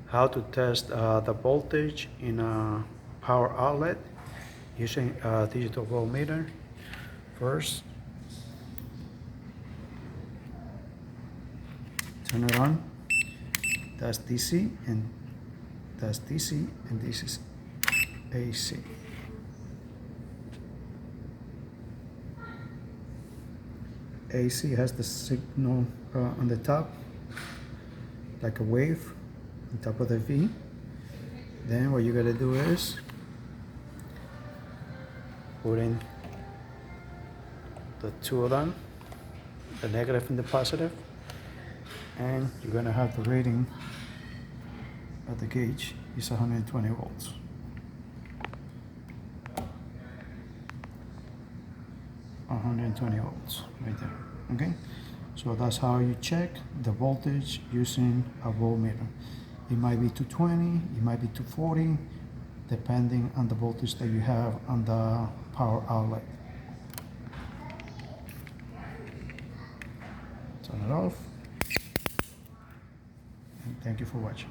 how to test the voltage in a power outlet using a digital voltmeter. First, turn it on. That's DC and that's DC and this is AC. AC has the signal on the top, like a wave on top of the V. Then what you gotta do is put in the two of them, the negative and the positive, and you're gonna have the rating at the gauge is 120 volts. Volts right there. Okay, so that's how you check the voltage using a voltmeter. It might be 220, it might be 240, depending on the voltage that you have on the power outlet. Turn it off, and thank you for watching.